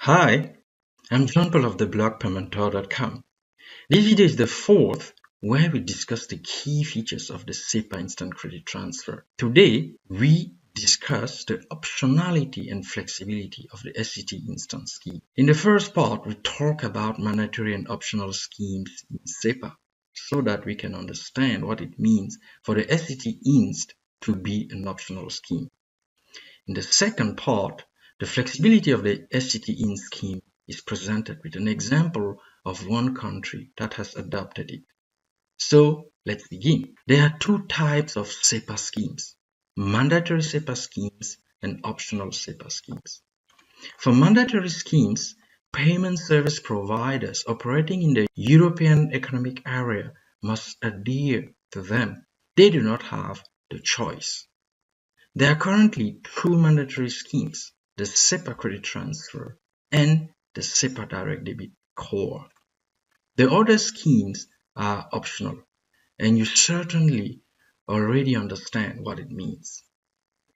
Hi, I'm John Paul of the blog PaymentOr.com. This video is the fourth where we discuss the key features of the SEPA Instant Credit Transfer. Today, we discuss the optionality and flexibility of the SCT Instant Scheme. In the first part, we talk about mandatory and optional schemes in SEPA so that we can understand what it means for the SCT Inst to be an optional scheme. In the second part, the flexibility of the SCT-IN scheme is presented with an example of one country that has adopted it. So let's begin. There are two types of SEPA schemes: mandatory SEPA schemes and optional SEPA schemes. For mandatory schemes, payment service providers operating in the European Economic Area must adhere to them. They do not have the choice. There are currently two mandatory schemes: the SEPA Credit Transfer and the SEPA Direct Debit Core. The other schemes are optional, and you certainly already understand what it means.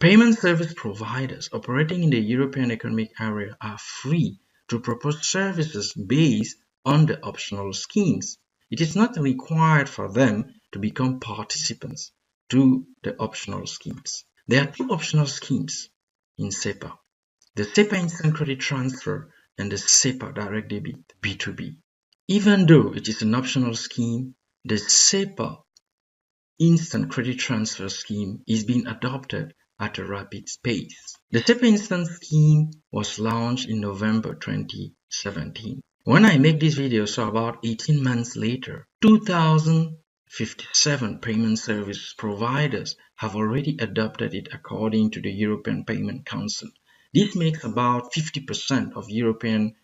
Payment service providers operating in the European Economic Area are free to propose services based on the optional schemes. It is not required for them to become participants to the optional schemes. There are two optional schemes in SEPA: the SEPA Instant Credit Transfer and the SEPA Direct Debit B2B. Even though it is an optional scheme, the SEPA Instant Credit Transfer scheme is being adopted at a rapid pace. The SEPA Instant scheme was launched in November 2017. When I make this video, so about 18 months later, 2,057 payment service providers have already adopted it according to the European Payment Council. This makes about 50% of European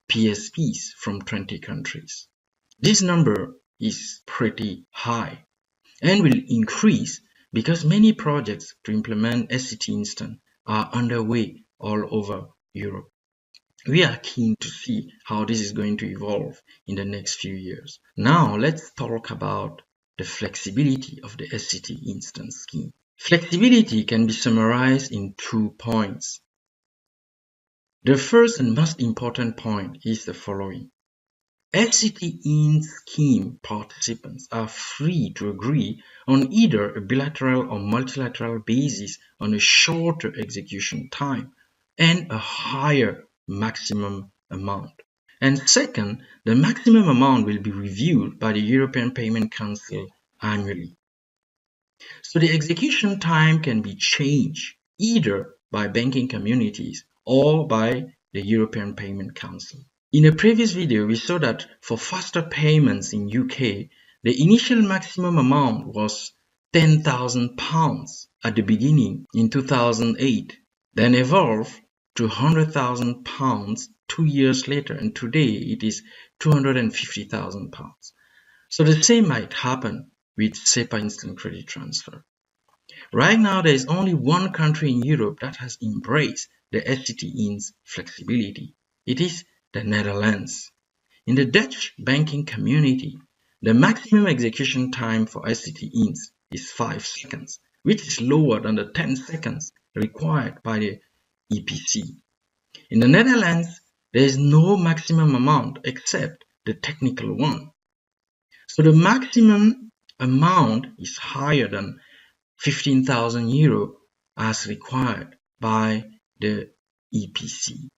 PSPs from 20 countries. This number is pretty high and will increase because many projects to implement SCT Instant are underway all over Europe. We are keen to see how this is going to evolve in the next few years. Now let's talk about the flexibility of the SCT Instant scheme. Flexibility can be summarized in 2 points. The first and most important point is the following: SCT-IN scheme participants are free to agree on either a bilateral or multilateral basis on a shorter execution time and a higher maximum amount. And second, the maximum amount will be reviewed by the European Payment Council annually. So the execution time can be changed either by banking communities or by the European Payment Council. In a previous video, we saw that for faster payments in UK, the initial maximum amount was £10,000 at the beginning in 2008, then evolved to £100,000 2 years later, and today it is £250,000. So the same might happen with SEPA Instant Credit Transfer. Right now, there is only one country in Europe that has embraced the SCT-IN's flexibility. It is the Netherlands. In the Dutch banking community, the maximum execution time for SCT-INs is 5 seconds, which is lower than the 10 seconds required by the EPC. In the Netherlands, there is no maximum amount except the technical one. So the maximum amount is higher than €15,000 as required by the EPC.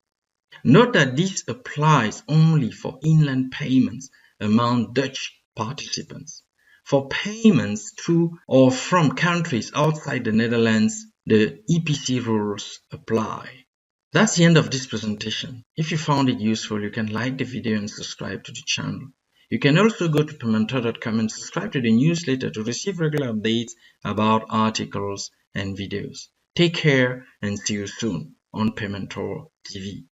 Note that this applies only for inland payments among Dutch participants. For payments to or from countries outside the Netherlands, the EPC rules apply. That's the end of this presentation. If you found it useful, you can like the video and subscribe to the channel. You can also go to PaymentOr.com and subscribe to the newsletter to receive regular updates about articles and videos. Take care and see you soon on PaymentOr TV.